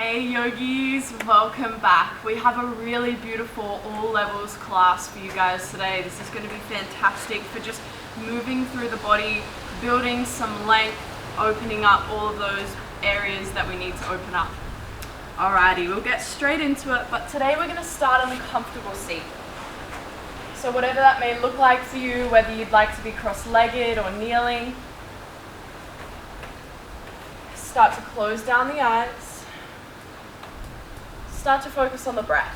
Hey yogis, welcome back. We have a really beautiful all levels class for you guys today. This is going to be fantastic for just moving through the body, building some length, opening up all of those areas that we need to open up. Alrighty, we'll get straight into it, but today we're going to start in a comfortable seat. So whatever that may look like for you, whether you'd like to be cross-legged or kneeling, start to close down the eyes. Start to focus on the breath.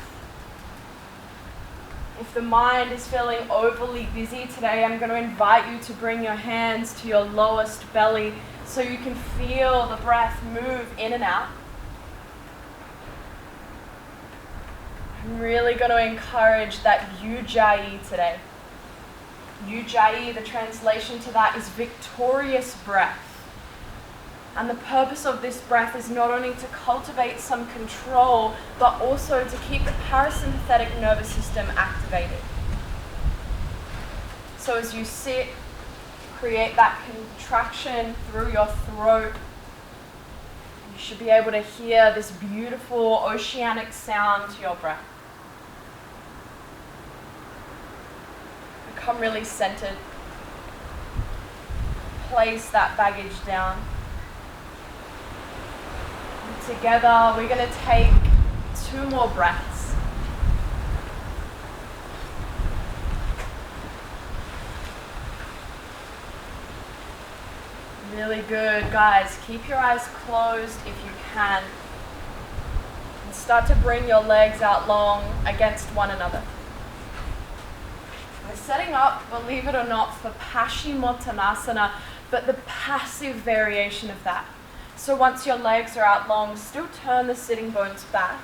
If the mind is feeling overly busy today, I'm going to invite you to bring your hands to your lowest belly so you can feel the breath move in and out. I'm really going to encourage that Ujjayi today. Ujjayi, the translation to that is victorious breath. And the purpose of this breath is not only to cultivate some control, but also to keep the parasympathetic nervous system activated. So as you sit, create that contraction through your throat. You should be able to hear this beautiful oceanic sound to your breath. Become really centered. Place that baggage down. Together, we're going to take 2 more breaths. Really good, guys. Keep your eyes closed if you can. And start to bring your legs out long against one another. We're setting up, believe it or not, for Paschimottanasana, but the passive variation of that. So once your legs are out long, still turn the sitting bones back.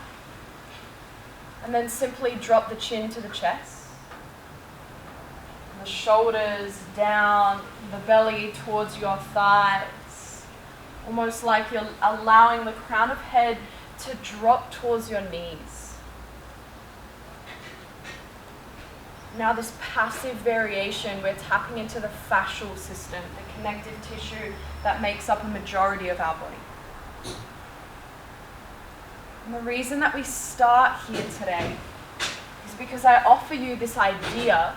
And then simply drop the chin to the chest. And the shoulders down, the belly towards your thighs. Almost like you're allowing the crown of head to drop towards your knees. Now this passive variation, we're tapping into the fascial system, the connective tissue that makes up a majority of our body. And the reason that we start here today is because I offer you this idea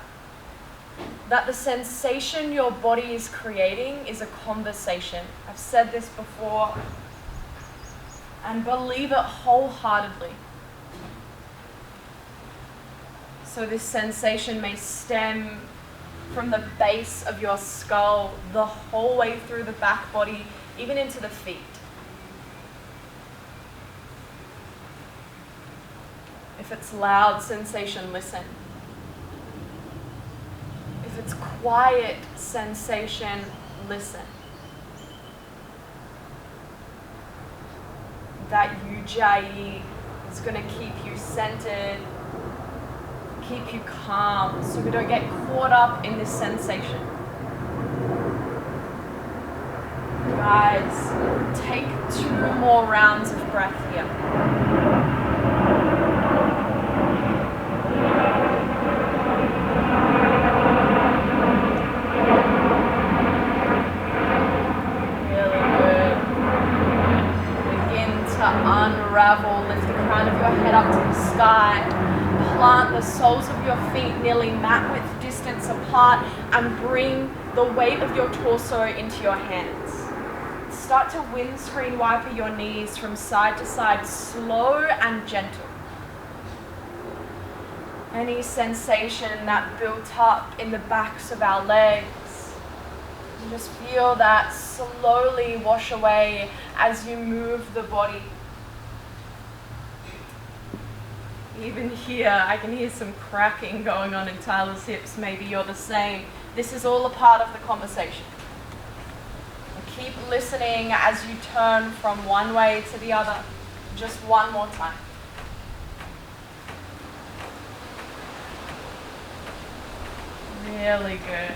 that the sensation your body is creating is a conversation. I've said this before, and believe it wholeheartedly. So this sensation may stem from the base of your skull, the whole way through the back body, even into the feet. If it's loud sensation, listen. If it's quiet sensation, listen. That Ujjayi is going to keep you centered, keep you calm, so we don't get caught up in this sensation. Guys, take 2 more rounds of breath here. Really good. Begin to unravel, lift the crown of your head up to the sky. Plant the soles of your feet nearly mat width distance apart and bring the weight of your torso into your hands. Start to windscreen wiper your knees from side to side, slow and gentle. Any sensation that built up in the backs of our legs, you just feel that slowly wash away as you move the body. Even here, I can hear some cracking going on in Tyler's hips. Maybe you're the same. This is all a part of the conversation. And keep listening as you turn from one way to the other. Just one more time. Really good.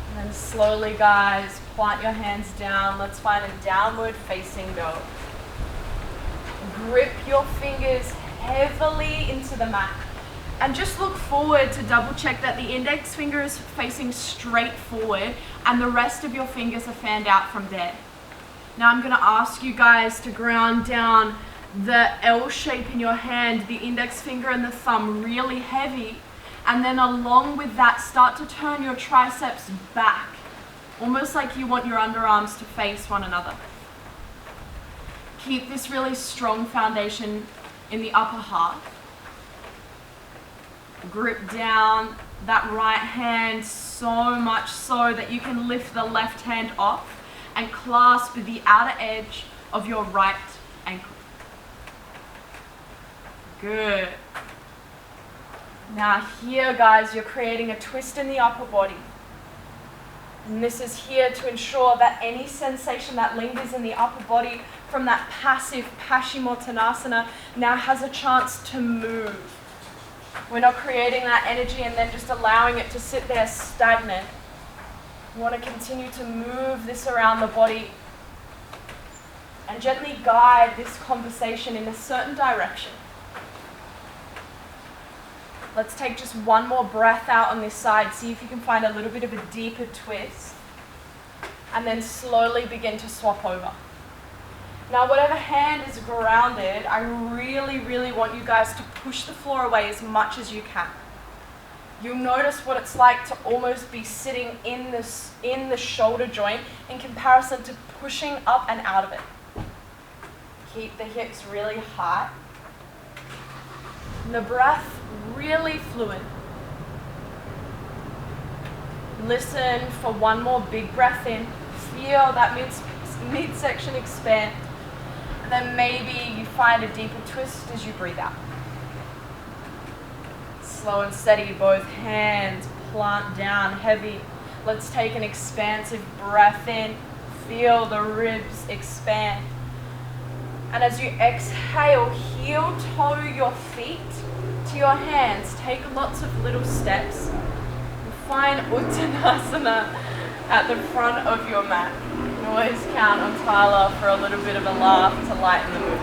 And then slowly, guys, plant your hands down. Let's find a downward facing dog. Grip your fingers heavily into the mat. And just look forward to double check that the index finger is facing straight forward and the rest of your fingers are fanned out from there. Now I'm going to ask you guys to ground down the L shape in your hand, the index finger and the thumb really heavy, and then along with that start to turn your triceps back, almost like you want your underarms to face one another. Keep this really strong foundation in the upper half. Grip down that right hand so much so that you can lift the left hand off and clasp the outer edge of your right ankle. Good. Now here, guys, you're creating a twist in the upper body. And this is here to ensure that any sensation that lingers in the upper body from that passive Paschimottanasana now has a chance to move. We're not creating that energy and then just allowing it to sit there stagnant. We want to continue to move this around the body and gently guide this conversation in a certain direction. Let's take just one more breath out on this side. See if you can find a little bit of a deeper twist. And then slowly begin to swap over. Now, whatever hand is grounded, I really, really want you guys to push the floor away as much as you can. You'll notice what it's like to almost be sitting in the shoulder joint in comparison to pushing up and out of it. Keep the hips really high. And the breath really fluid. Listen for one more big breath in. Feel that midsection expand. And then maybe you find a deeper twist as you breathe out. Slow and steady, both hands plant down heavy. Let's take an expansive breath in. Feel the ribs expand. And as you exhale, heel toe your feet to your hands. Take lots of little steps. Find Uttanasana at the front of your mat. You can always count on Tyler for a little bit of a laugh to lighten the mood.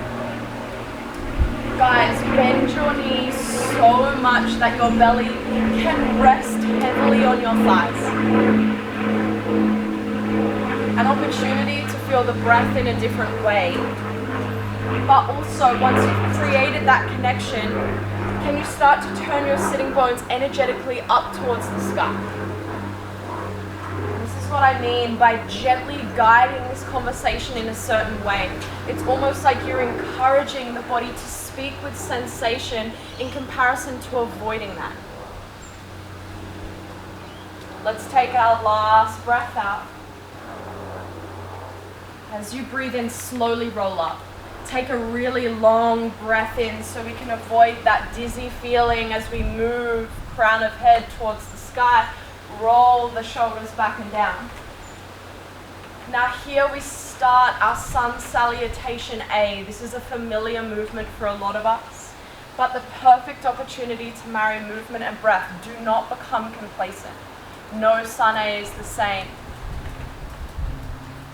Guys, bend your knees so much that your belly can rest heavily on your thighs. An opportunity to feel the breath in a different way. But also, once you've created that connection, can you start to turn your sitting bones energetically up towards the sky? This is what I mean by gently guiding this conversation in a certain way. It's almost like you're encouraging the body to speak with sensation in comparison to avoiding that. Let's take our last breath out. As you breathe in, slowly roll up. Take a really long breath in so we can avoid that dizzy feeling as we move crown of head towards the sky. Roll the shoulders back and down. Now here we start our sun salutation A. This is a familiar movement for a lot of us, but the perfect opportunity to marry movement and breath. Do not become complacent. No sun A is the same.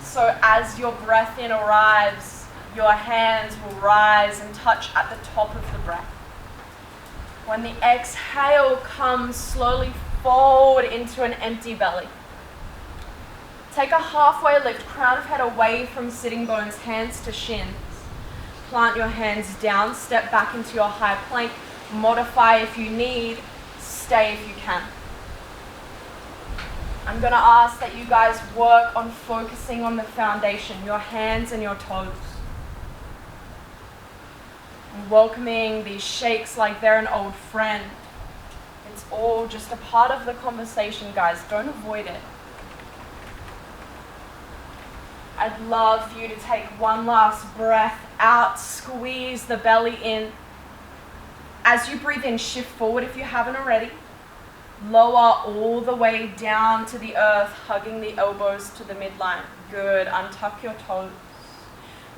So as your breath in arrives, your hands will rise and touch at the top of the breath. When the exhale comes, slowly fold into an empty belly. Take a halfway lift, crown of head away from sitting bones, hands to shins. Plant your hands down, step back into your high plank. Modify if you need, stay if you can. I'm going to ask that you guys work on focusing on the foundation, your hands and your toes. Welcoming these shakes like they're an old friend. It's all just a part of the conversation, guys. Don't avoid it. I'd love for you to take one last breath out, squeeze the belly in. As you breathe in, shift forward if you haven't already. Lower all the way down to the earth, hugging the elbows to the midline. Good. Untuck your toes.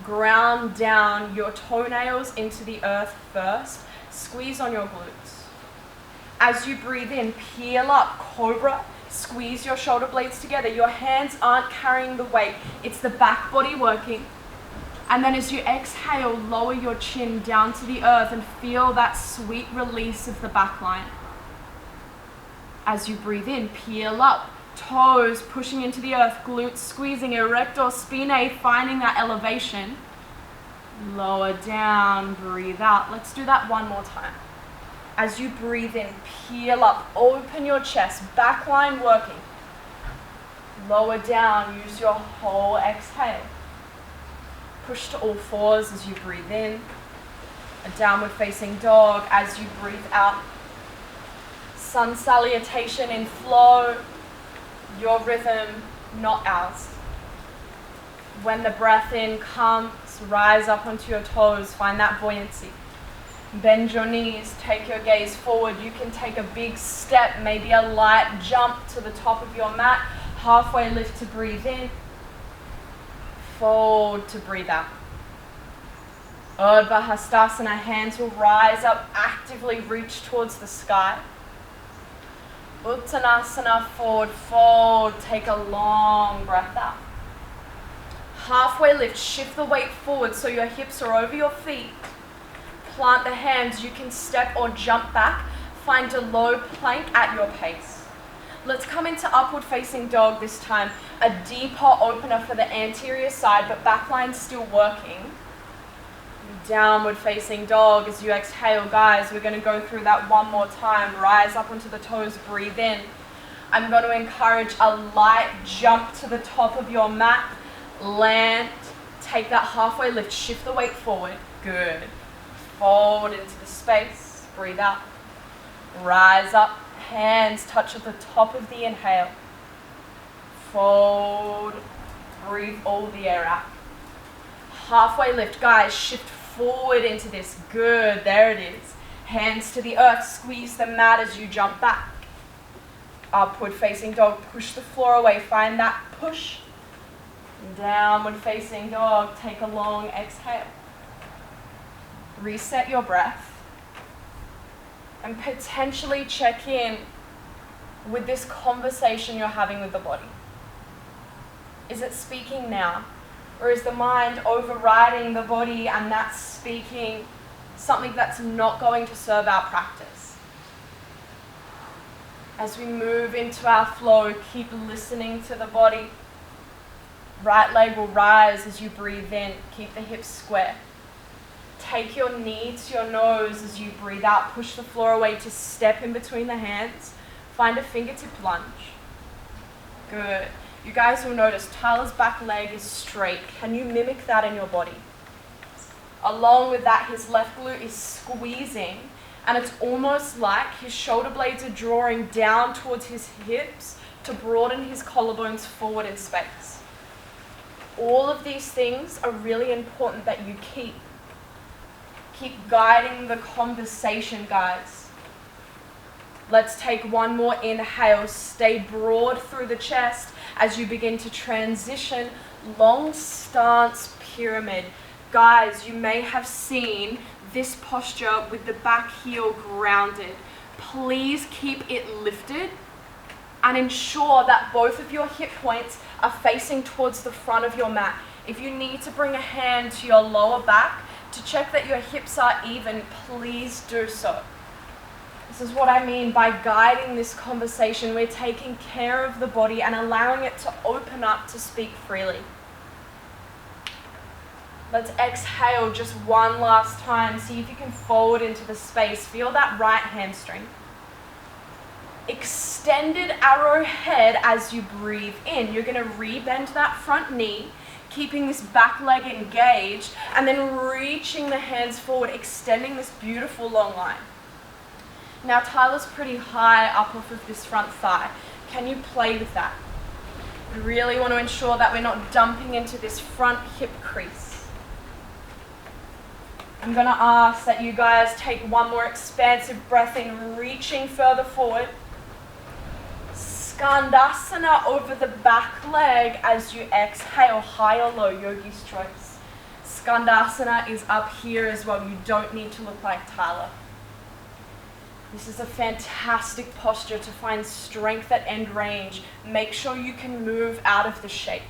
Ground down your toenails into the earth first. Squeeze on your glutes. As you breathe in, peel up, cobra. Squeeze your shoulder blades together. Your hands aren't carrying the weight. It's the back body working. And then as you exhale, lower your chin down to the earth and feel that sweet release of the back line. As you breathe in, peel up, Toes pushing into the earth, glutes squeezing, erector spinae, finding that elevation. Lower down, breathe out. Let's do that one more time. As you breathe in, peel up, open your chest, back line working. Lower down, use your whole exhale. Push to all fours as you breathe in. A downward facing dog as you breathe out. Sun salutation in flow. Your rhythm, not ours. When the breath in comes, rise up onto your toes, find that buoyancy. Bend your knees, take your gaze forward. You can take a big step, maybe a light jump to the top of your mat. Halfway lift to breathe in. Fold to breathe out. Urdhva Hastasana, hands will rise up, actively reach towards the sky. Uttanasana, forward fold, take a long breath out. Halfway lift, shift the weight forward so your hips are over your feet. Plant the hands, you can step or jump back. Find a low plank at your pace. Let's come into upward facing dog this time. A deeper opener for the anterior side, but back line still working. Downward facing dog as you exhale. Guys, we're going to go through that one more time. Rise up onto the toes, breathe in. I'm going to encourage a light jump to the top of your mat. Land, take that halfway lift, shift the weight forward. Good. Fold into the space, breathe out. Rise up, hands touch at the top of the inhale. Fold, breathe all the air out. Halfway lift, guys, shift forward into this. Good, there it is. Hands to the earth, squeeze the mat as you jump back. Upward facing dog, push the floor away, find that push. Downward facing dog, take a long exhale. Reset your breath and potentially check in with this conversation you're having with the body. Is it speaking now? Or is the mind overriding the body and that's speaking something that's not going to serve our practice? As we move into our flow, keep listening to the body. Right leg will rise as you breathe in. Keep the hips square. Take your knee to your nose as you breathe out. Push the floor away to step in between the hands. Find a fingertip lunge. Good. You guys will notice Tyler's back leg is straight. Can you mimic that in your body? Along with that, his left glute is squeezing, and it's almost like his shoulder blades are drawing down towards his hips to broaden his collarbones forward in space. All of these things are really important that you keep guiding the conversation, guys. Let's take one more inhale. Stay broad through the chest as you begin to transition. Long stance pyramid. Guys, you may have seen this posture with the back heel grounded. Please keep it lifted and ensure that both of your hip points are facing towards the front of your mat. If you need to bring a hand to your lower back to check that your hips are even, please do so. This is what I mean by guiding this conversation. We're taking care of the body and allowing it to open up to speak freely. Let's exhale just one last time. See if you can fold into the space. Feel that right hamstring. Extended arrowhead as you breathe in. You're going to rebend that front knee, keeping this back leg engaged, and then reaching the hands forward, extending this beautiful long line. Now Tyler's pretty high up off of this front thigh. Can you play with that? We really want to ensure that we're not dumping into this front hip crease. I'm going to ask that you guys take one more expansive breath in, reaching further forward. Skandasana over the back leg as you exhale, high or low, yogi's choice. Skandasana is up here as well. You don't need to look like Tyler. This is a fantastic posture to find strength at end range. Make sure you can move out of the shape.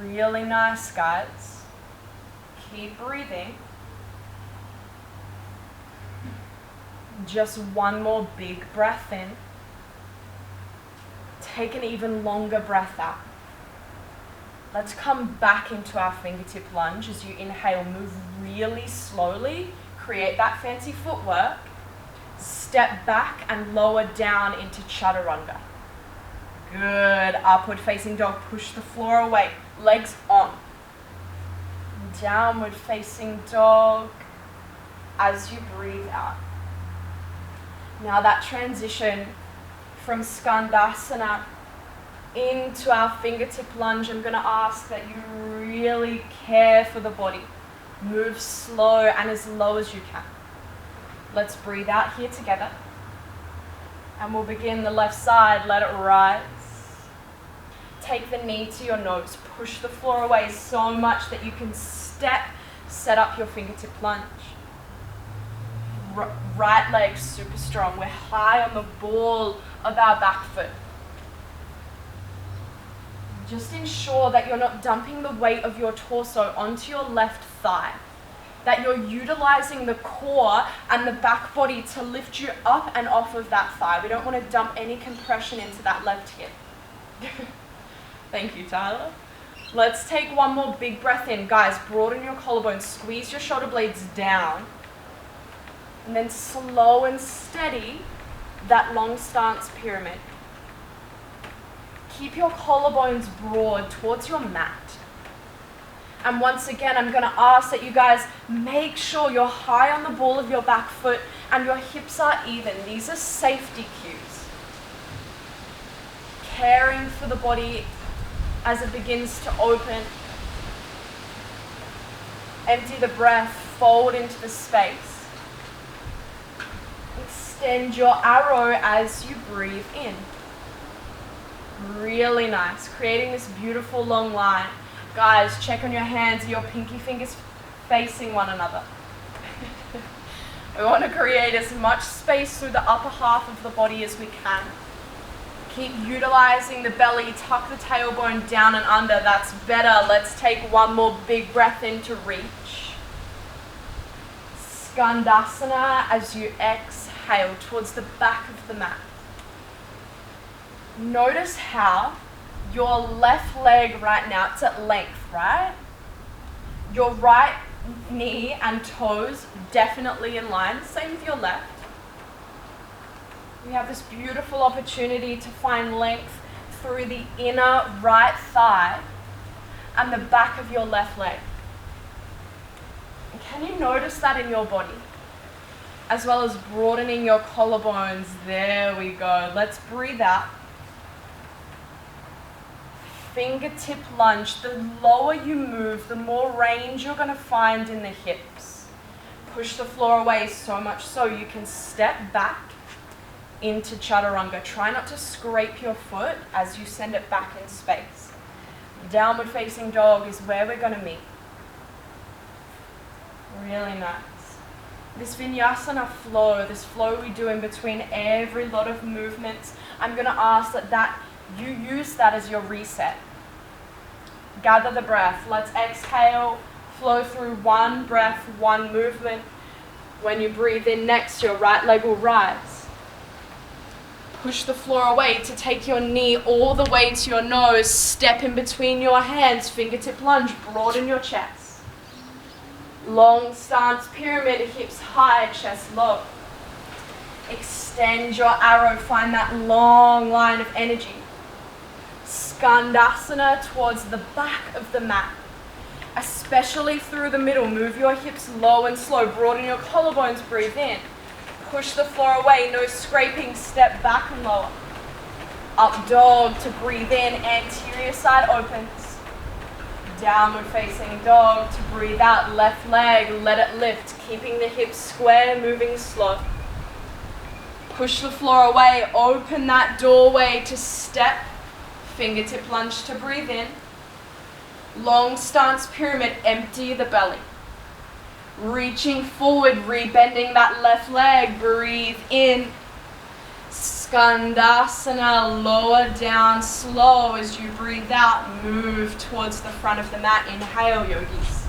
Really nice, guys. Keep breathing. Just one more big breath in. take an even longer breath out. Let's come back into our fingertip lunge. As you inhale, move really slowly. Create that fancy footwork. Step back and lower down into chaturanga. Good. Upward facing dog. Push the floor away. Legs on. Downward facing dog as you breathe out. Now that transition from Skandasana into our fingertip lunge, I'm going to ask that you really care for the body. Move slow and as low as you can. Let's breathe out here together. And we'll begin the left side. Let it rise. Take the knee to your nose. Push the floor away so much that you can set up your fingertip lunge. Right leg super strong. We're high on the ball of our back foot. Just ensure that you're not dumping the weight of your torso onto your left thigh. That you're utilizing the core and the back body to lift you up and off of that thigh. We don't want to dump any compression into that left hip. Thank you, Tyler. Let's take one more big breath in. Guys, broaden your collarbones, squeeze your shoulder blades down. And then slow and steady, that long stance pyramid. Keep your collarbones broad towards your mat. And once again, I'm going to ask that you guys make sure you're high on the ball of your back foot and your hips are even. These are safety cues. Caring for the body as it begins to open. Empty the breath, fold into the space. Extend your arrow as you breathe in. Really nice. Creating this beautiful long line. Guys, check on your hands. Are your pinky fingers facing one another? We want to create as much space through the upper half of the body as we can. Keep utilizing the belly. Tuck the tailbone down and under. That's better. Let's take one more big breath in to reach. Skandasana as you exhale towards the back of the mat. Notice how your left leg right now, it's at length, right? Your right knee and toes definitely in line, same with your left. We have this beautiful opportunity to find length through the inner right thigh and the back of your left leg. And can you notice that in your body? As well as broadening your collarbones. There we go. Let's breathe out. Fingertip lunge. The lower you move, the more range you're going to find in the hips. Push the floor away so much so you can step back into chaturanga. Try not to scrape your foot as you send it back in space. Downward facing dog is where we're going to meet. Really nice. This Vinyasana flow, this flow we do in between every lot of movements, I'm going to ask that you use that as your reset. Gather the breath. Let's exhale, flow through one breath, one movement. When you breathe in next, your right leg will rise. Push the floor away to take your knee all the way to your nose. Step in between your hands, fingertip lunge, broaden your chest. Long stance pyramid, hips high, chest low. Extend your arrow, find that long line of energy. Skandasana towards the back of the mat, especially through the middle. Move your hips low and slow, broaden your collarbones, breathe in. Push the floor away, no scraping, step back and lower. Up dog to breathe in, anterior side opens. Downward facing dog to breathe out, left leg, let it lift, keeping the hips square, moving slow. Push the floor away, open that doorway to step, fingertip lunge to breathe in. Long stance pyramid, empty the belly. Reaching forward, rebending that left leg, breathe in. Skandasana, lower down slow as you breathe out, move towards the front of the mat. Inhale, yogis.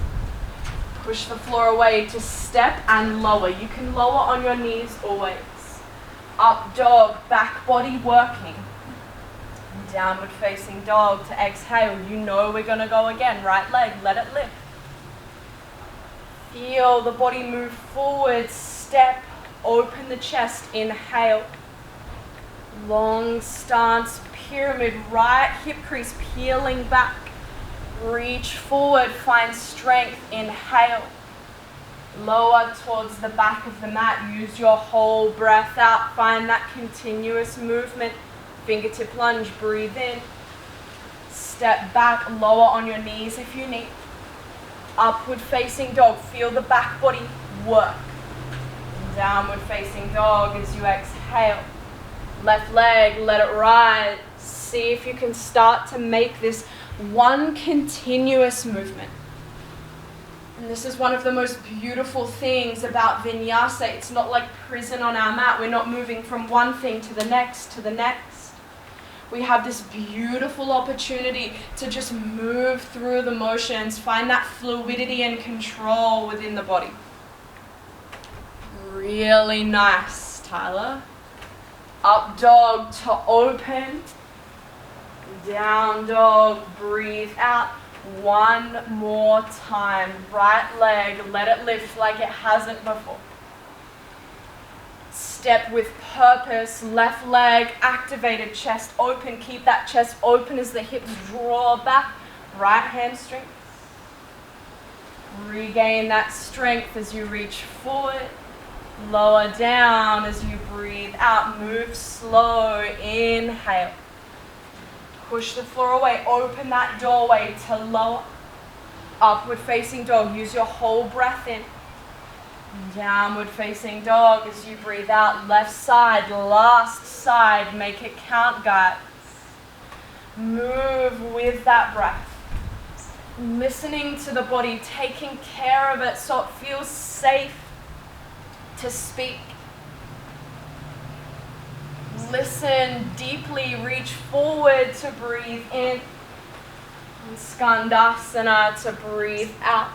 Push the floor away to step and lower. You can lower on your knees always. Up dog, back body working. Downward facing dog. To exhale, you know we're going to go again. Right leg, let it lift. Feel the body move forward, step, open the chest, inhale. Long stance, pyramid, right hip crease peeling back. Reach forward, find strength, inhale. Lower towards the back of the mat, use your whole breath out, find that continuous movement. Fingertip lunge, breathe in. Step back, lower on your knees if you need. Upward facing dog, feel the back body work. Downward facing dog as you exhale. Left leg, let it rise. See if you can start to make this one continuous movement. And this is one of the most beautiful things about Vinyasa. It's not like prison on our mat. We're not moving from one thing to the next, to the next. We have this beautiful opportunity to just move through the motions, find that fluidity and control within the body. Really nice, Tyler. Up dog to open. Down dog, breathe out. One more time. Right leg, let it lift like it hasn't before. Step with purpose. Left leg, activated, chest open. Keep that chest open as the hips draw back. Right hamstring. Regain that strength as you reach forward. Lower down as you breathe out. Move slow. Inhale. Push the floor away. Open that doorway to lower. Upward facing dog. Use your whole breath in. Downward facing dog as you breathe out. Left side, last side. Make it count, guys. Move with that breath. Listening to the body, taking care of it so it feels safe to speak. Listen deeply, reach forward to breathe in. And Skandasana to breathe out.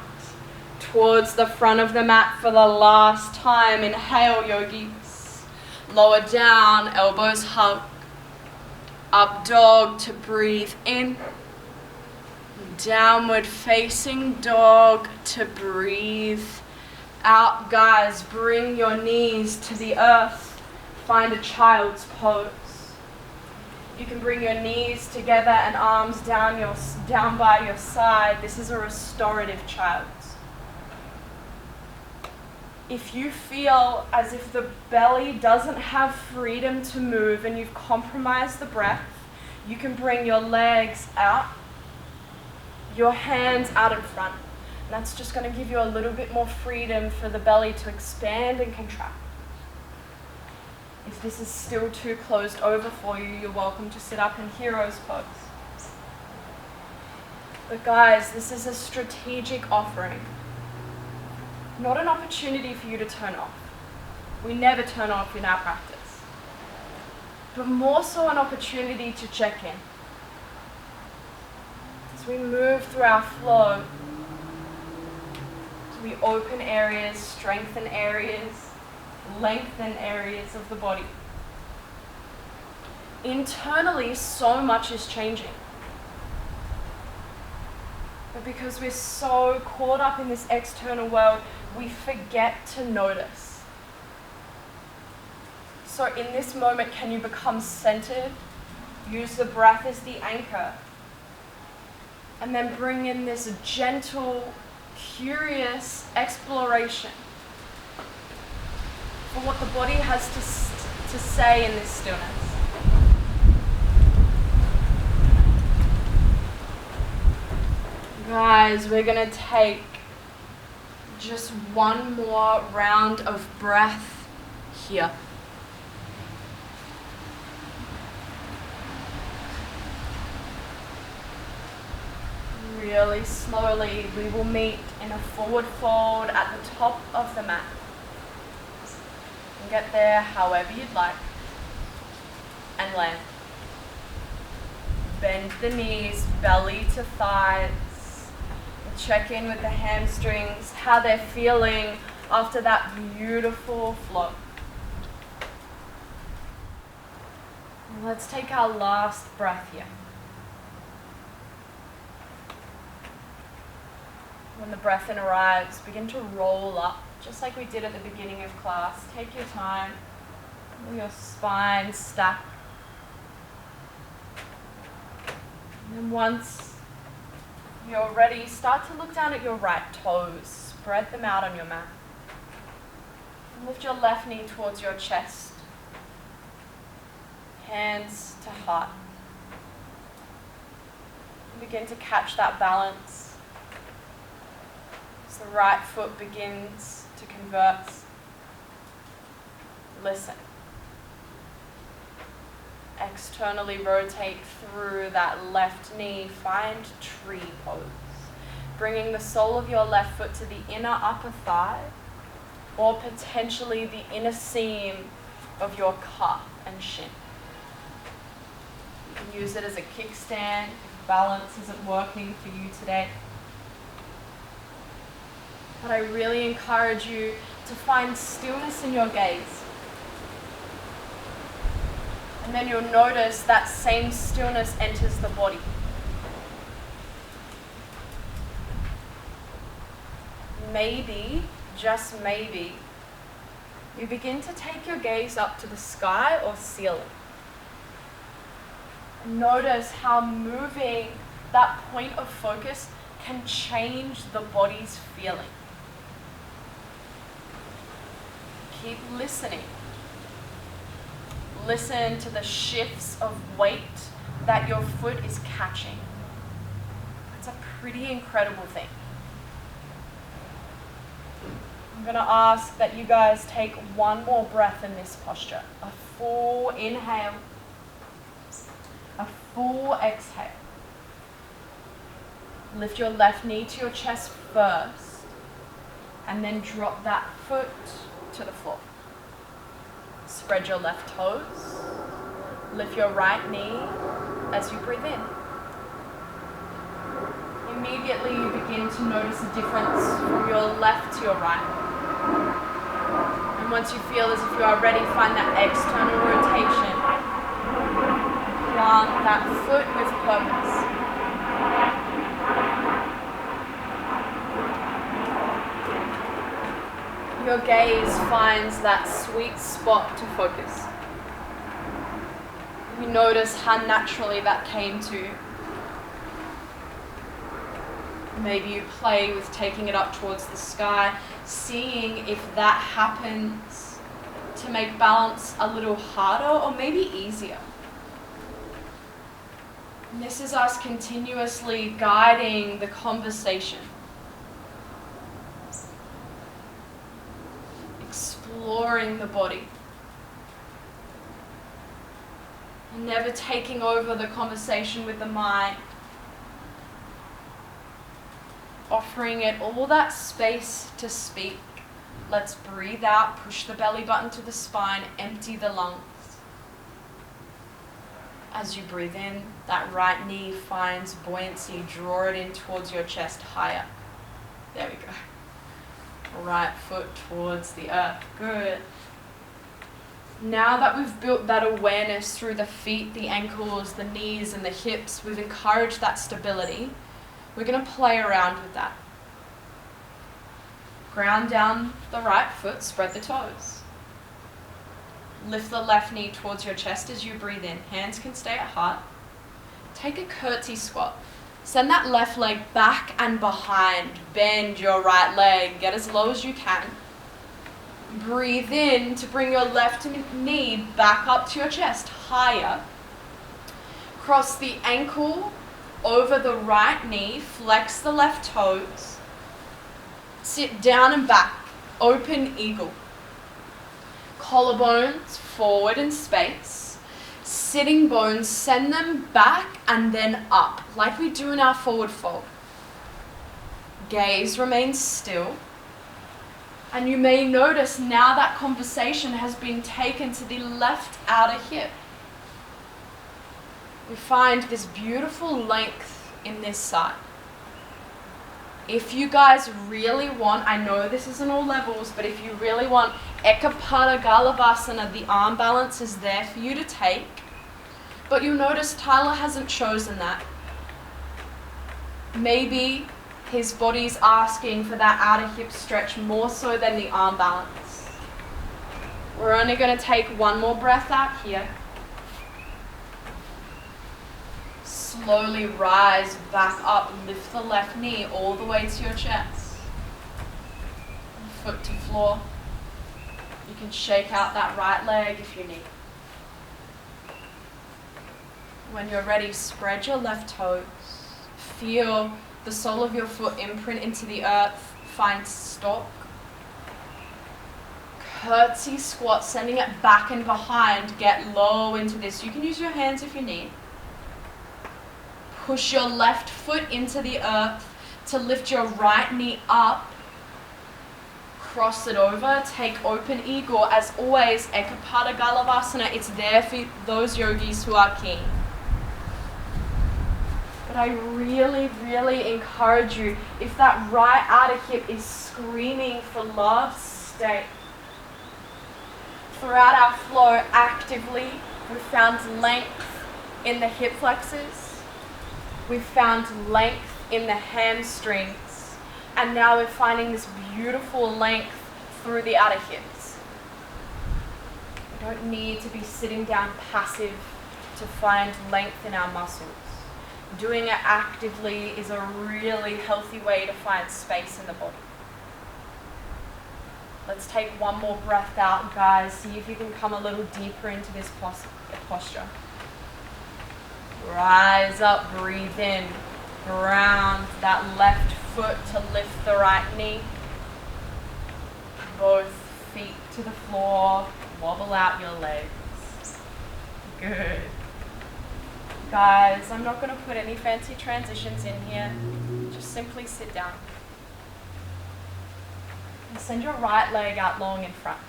Towards the front of the mat for the last time. Inhale, yogis. Lower down, elbows hug. Up dog to breathe in. Downward facing dog to breathe out. Guys, bring your knees to the earth. Find a child's pose. You can bring your knees together and arms down by your side. This is a restorative child's. If you feel as if the belly doesn't have freedom to move and you've compromised the breath, you can bring your legs out, your hands out in front. And that's just going to give you a little bit more freedom for the belly to expand and contract. If this is still too closed over for you, you're welcome to sit up in hero's pose. But guys, this is a strategic offering. Not an opportunity for you to turn off. We never turn off in our practice. But more so an opportunity to check in. As we move through our flow, as we open areas, strengthen areas, lengthen areas of the body. Internally, so much is changing. But because we're so caught up in this external world, we forget to notice. So in this moment, can you become centered? Use the breath as the anchor. And then bring in this gentle, curious exploration for what the body has to say in this stillness. Guys, we're going to take just one more round of breath here. Really slowly, we will meet in a forward fold at the top of the mat. You can get there however you'd like. And land. Bend the knees, belly to thighs. Check in with the hamstrings, how they're feeling after that beautiful flow. And let's take our last breath here. When the breath in arrives, begin to roll up, just like we did at the beginning of class. Take your time. Let your spine stack. And then once you're ready, start to look down at your right toes. Spread them out on your mat. And lift your left knee towards your chest. Hands to heart. And begin to catch that balance. As the right foot begins to convert. Listen. Externally rotate through that left knee. Find tree pose. Bringing the sole of your left foot to the inner upper thigh, or potentially the inner seam of your calf and shin. You can use it as a kickstand if balance isn't working for you today. But I really encourage you to find stillness in your gaze. And then you'll notice that same stillness enters the body. Maybe, just maybe, you begin to take your gaze up to the sky or ceiling. Notice how moving that point of focus can change the body's feeling. Keep listening. Listen to the shifts of weight that your foot is catching. It's a pretty incredible thing. I'm going to ask that you guys take one more breath in this posture. A full inhale. A full exhale. Lift your left knee to your chest first. And then drop that foot to the floor. Spread your left toes. Lift your right knee as you breathe in. Immediately you begin to notice a difference from your left to your right. And once you feel as if you are ready, find that external rotation. Plant that foot with purpose. Your gaze finds that sweet spot to focus. You notice how naturally that came to you. Maybe you play with taking it up towards the sky, seeing if that happens to make balance a little harder or maybe easier. And this is us continuously guiding the conversation. Exploring the body. And never taking over the conversation with the mind. Offering it all that space to speak. Let's breathe out, push the belly button to the spine, empty the lungs. As you breathe in, that right knee finds buoyancy, draw it in towards your chest higher. There we go. Right foot towards the earth. Good. Now that we've built that awareness through the feet, the ankles, the knees, and the hips, we've encouraged that stability. We're going to play around with that. Ground down the right foot, spread the toes. Lift the left knee towards your chest as you breathe in. Hands can stay at heart. Take a curtsy squat. Send that left leg back and behind. Bend your right leg. Get as low as you can. Breathe in to bring your left knee back up to your chest, higher. Cross the ankle over the right knee. Flex the left toes. Sit down and back. Open eagle. Collarbones forward in space. Sitting bones, send them back and then up, like we do in our forward fold. Gaze remains still. And you may notice now that conversation has been taken to the left outer hip. We find this beautiful length in this side. If you guys really want, I know this isn't all levels, but if you really want Ekapada Galavasana, the arm balance is there for you to take. But you'll notice Tyler hasn't chosen that. Maybe his body's asking for that outer hip stretch more so than the arm balance. We're only going to take one more breath out here. Slowly rise back up, lift the left knee all the way to your chest. Foot to floor. You can shake out that right leg if you need. When you're ready, spread your left toes. Feel the sole of your foot imprint into the earth. Find stop. Curtsy squat, sending it back and behind. Get low into this. You can use your hands if you need. Push your left foot into the earth to lift your right knee up. Cross it over. Take open eagle. As always, Ekapada Galavasana. It's there for those yogis who are keen. But I really, really encourage you, if that right outer hip is screaming for love, stay. Throughout our flow, actively, we've found length in the hip flexors. We've found length in the hamstrings. And now we're finding this beautiful length through the outer hips. We don't need to be sitting down passive to find length in our muscles. Doing it actively is a really healthy way to find space in the body. Let's take one more breath out, guys. See if you can come a little deeper into this posture. Rise up, breathe in. Ground that left foot to lift the right knee. Both feet to the floor. Wobble out your legs. Good. Guys, I'm not going to put any fancy transitions in here. Just simply sit down. And send your right leg out long in front.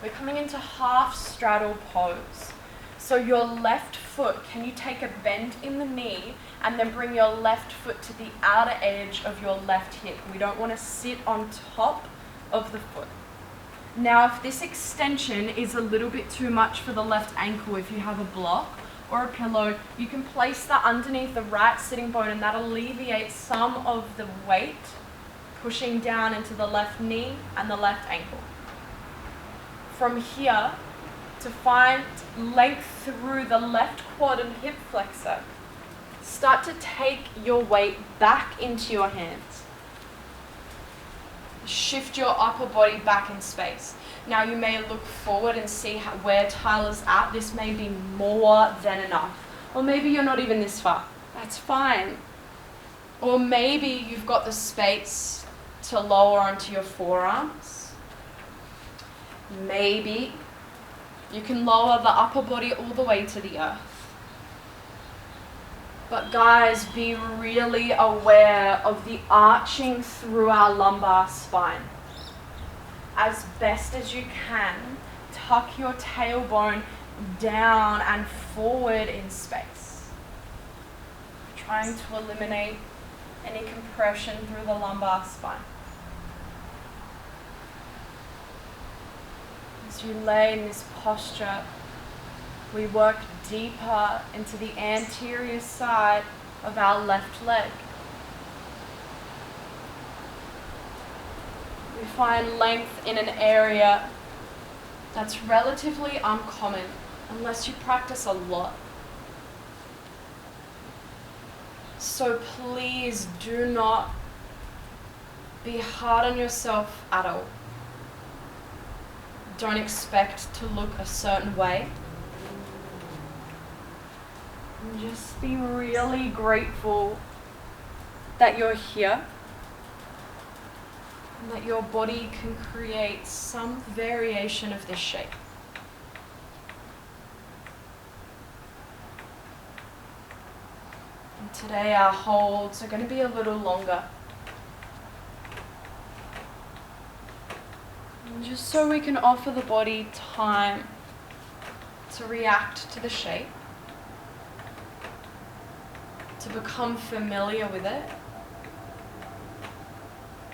We're coming into half straddle pose. So your left foot, can you take a bend in the knee and then bring your left foot to the outer edge of your left hip. We don't want to sit on top of the foot. Now, if this extension is a little bit too much for the left ankle, if you have a block or a pillow, you can place that underneath the right sitting bone, and that alleviates some of the weight pushing down into the left knee and the left ankle. From here, to find length through the left quad and hip flexor, start to take your weight back into your hands. Shift your upper body back in space. Now you may look forward and see where Tyler's at. This may be more than enough. Or maybe you're not even this far. That's fine. Or maybe you've got the space to lower onto your forearms. Maybe you can lower the upper body all the way to the earth. But guys, be really aware of the arching through our lumbar spine. As best as you can, tuck your tailbone down and forward in space. Trying to eliminate any compression through the lumbar spine. As you lay in this posture, we work deeper into the anterior side of our left leg. We find length in an area that's relatively uncommon unless you practice a lot. So please do not be hard on yourself at all. Don't expect to look a certain way. And just be really grateful that you're here and that your body can create some variation of this shape. And today our holds are going to be a little longer. And just so we can offer the body time to react to the shape, to become familiar with it,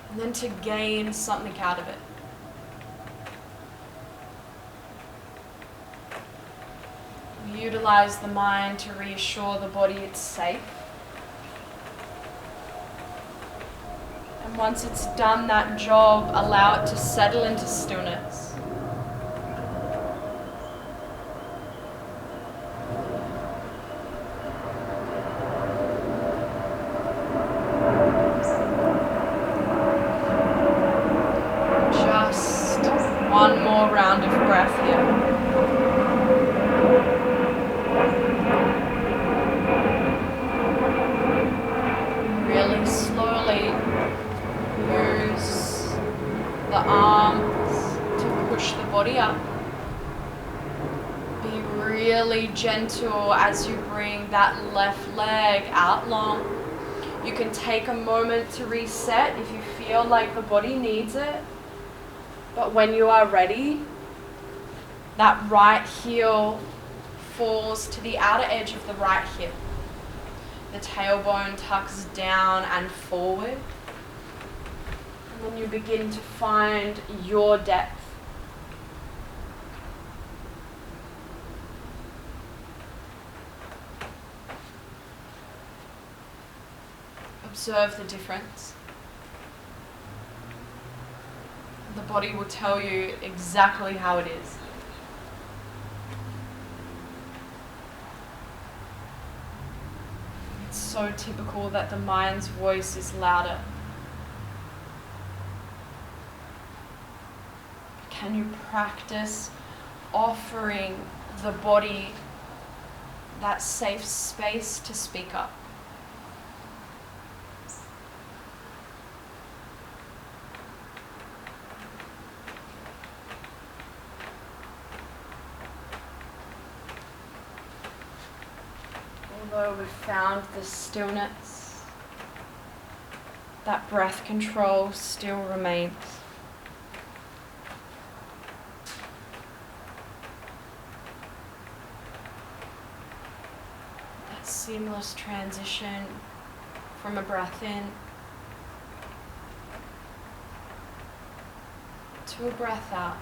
and then to gain something out of it. Utilize the mind to reassure the body it's safe. And once it's done that job, allow it to settle into stillness. Just one more round of breath here. Really slowly use the arms to push the body up. Be really gentle as you bring that left leg out long. You can take a moment to reset if you feel like the body needs it. But when you are ready, that right heel falls to the outer edge of the right hip. The tailbone tucks down and forward. And then you begin to find your depth. Observe the difference. The body will tell you exactly how it is. It's so typical that the mind's voice is louder. Can you practice offering the body that safe space to speak up? Although we've found the stillness, that breath control still remains. That seamless transition from a breath in to a breath out.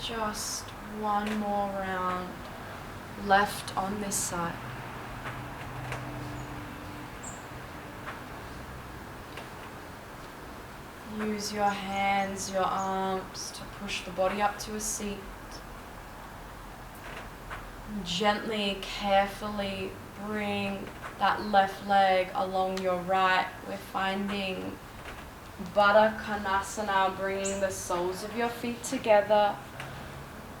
Just one more round left on this side. Use your hands, your arms to push the body up to a seat. Gently, carefully bring that left leg along your right. We're finding Baddha Konasana, bringing the soles of your feet together,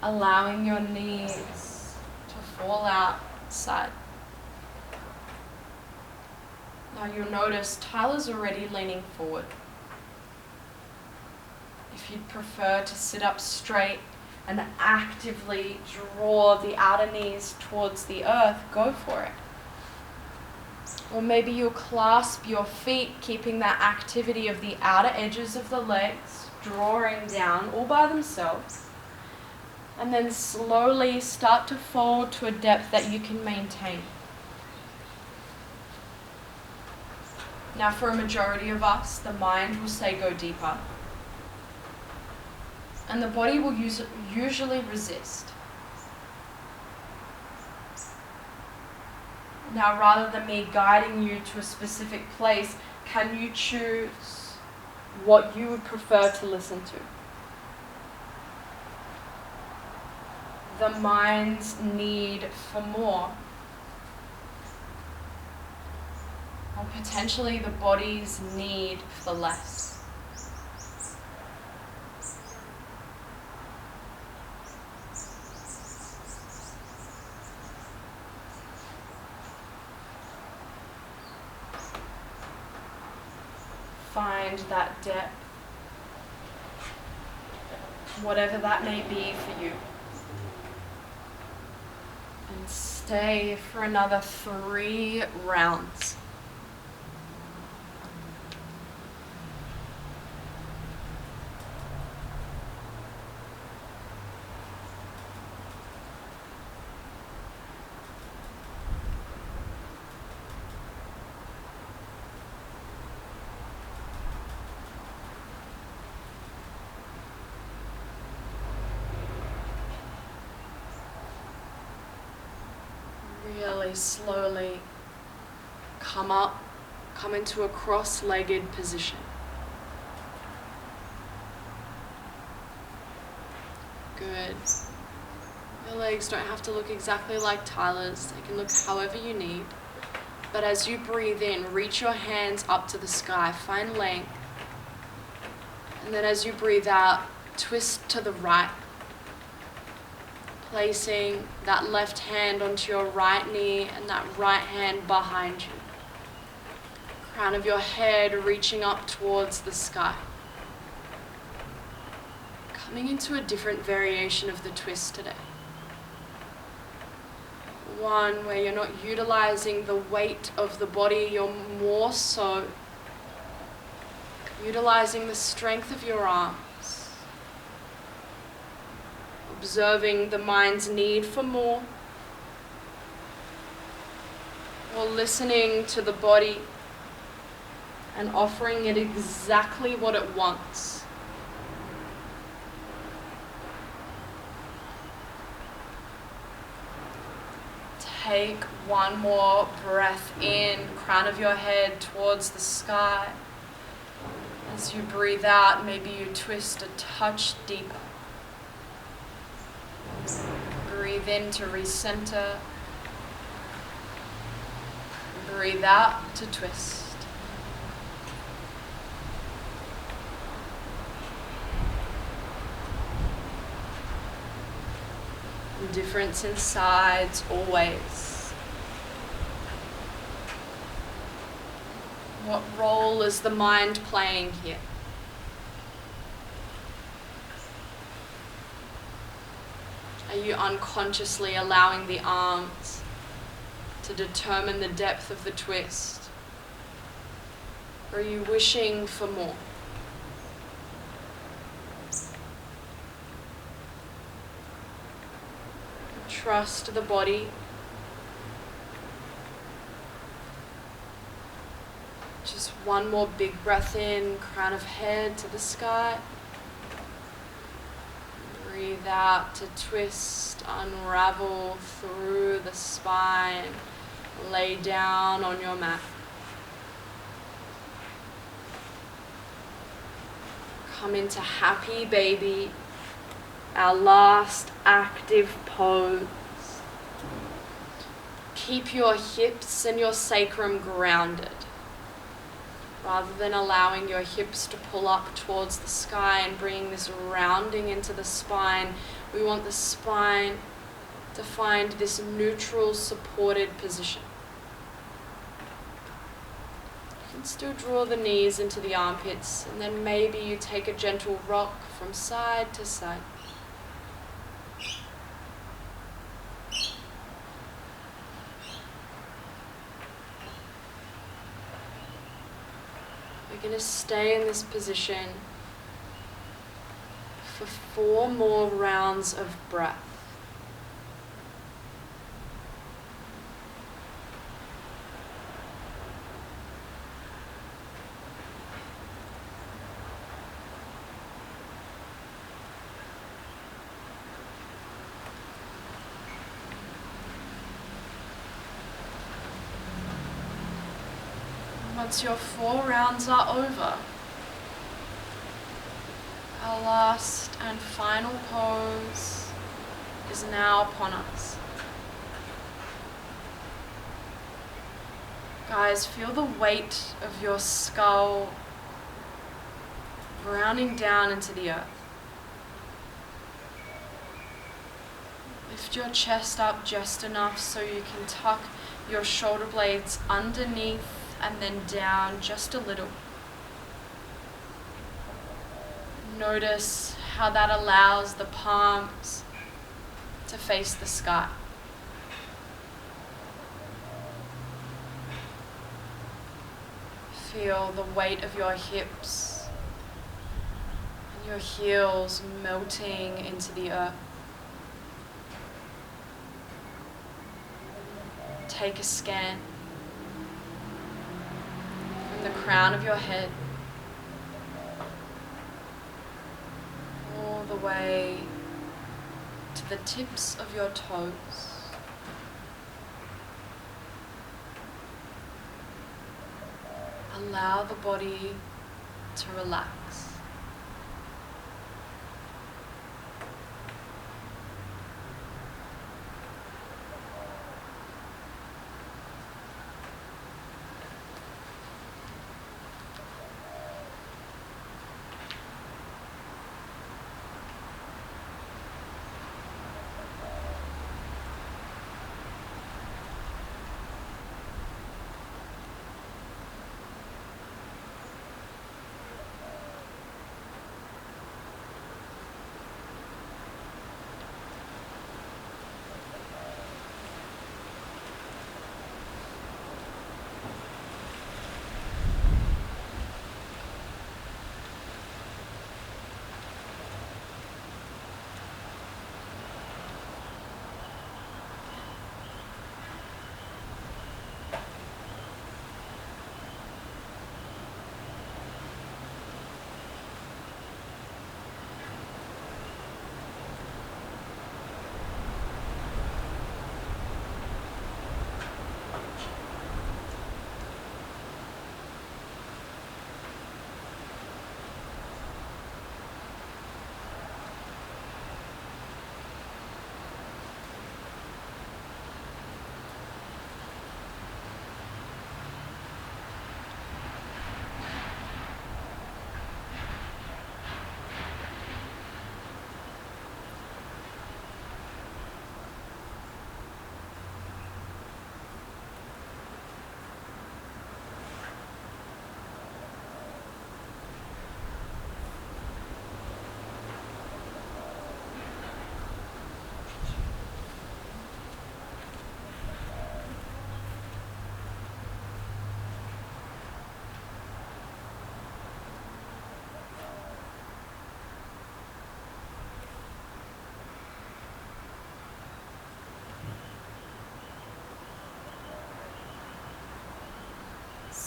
allowing your knees to fall outside. Now you'll notice Tyler's already leaning forward. If you'd prefer to sit up straight and actively draw the outer knees towards the earth, go for it. Or maybe you'll clasp your feet, keeping that activity of the outer edges of the legs, drawing down all by themselves. And then slowly start to fold to a depth that you can maintain. Now for a majority of us, the mind will say go deeper. And the body will usually resist. Now rather than me guiding you to a specific place, can you choose what you would prefer to listen to? The mind's need for more, or potentially the body's need for less. Find that depth, whatever that may be for you. And stay for another 3 rounds. Really slowly come up, come into a cross-legged position. Good. Your legs don't have to look exactly like Tyler's. They can look however you need. But as you breathe in, reach your hands up to the sky. Find length. And then as you breathe out, twist to the right. Placing that left hand onto your right knee and that right hand behind you. Crown of your head reaching up towards the sky. Coming into a different variation of the twist today. One where you're not utilizing the weight of the body, you're more so utilizing the strength of your arms. Observing the mind's need for more. Or listening to the body and offering it exactly what it wants. Take one more breath in, crown of your head towards the sky. As you breathe out, maybe you twist a touch deeper. Breathe in to recenter. Breathe out to twist. Difference in sides always. What role is the mind playing here? Are you unconsciously allowing the arms to determine the depth of the twist? Or are you wishing for more? Trust the body. Just one more big breath in, crown of head to the sky. Breathe out to twist, unravel through the spine. Lay down on your mat. Come into happy baby, our last active pose. Keep your hips and your sacrum grounded. Rather than allowing your hips to pull up towards the sky and bringing this rounding into the spine, we want the spine to find this neutral, supported position. You can still draw the knees into the armpits, and then maybe you take a gentle rock from side to side. We're going to stay in this position for 4 more rounds of breath. Once your 4 rounds are over, our last and final pose is now upon us. Guys, feel the weight of your skull grounding down into the earth. Lift your chest up just enough so you can tuck your shoulder blades underneath and then down just a little. Notice how that allows the palms to face the sky. Feel the weight of your hips and your heels melting into the earth. Take a scan from the crown of your head all the way to the tips of your toes. allow the body to relax.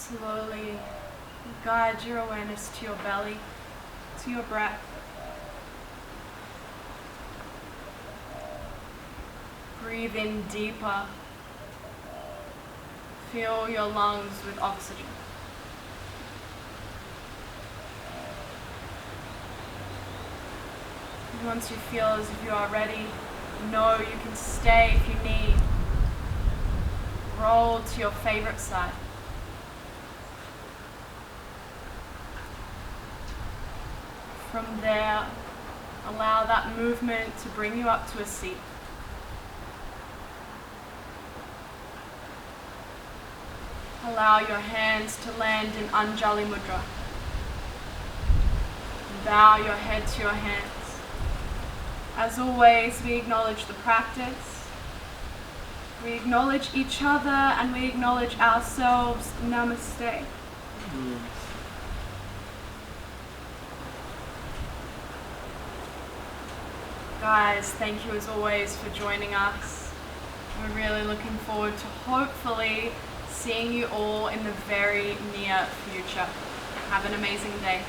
Slowly guide your awareness to your belly, to your breath. Breathe in deeper. Fill your lungs with oxygen. And once you feel as if you are ready, know you can stay if you need. Roll to your favorite side. From there, allow that movement to bring you up to a seat. Allow your hands to land in Anjali Mudra. Bow your head to your hands. As always, we acknowledge the practice. We acknowledge each other and we acknowledge ourselves. Namaste. Guys, thank you as always for joining us. We're really looking forward to hopefully seeing you all in the very near future. Have an amazing day.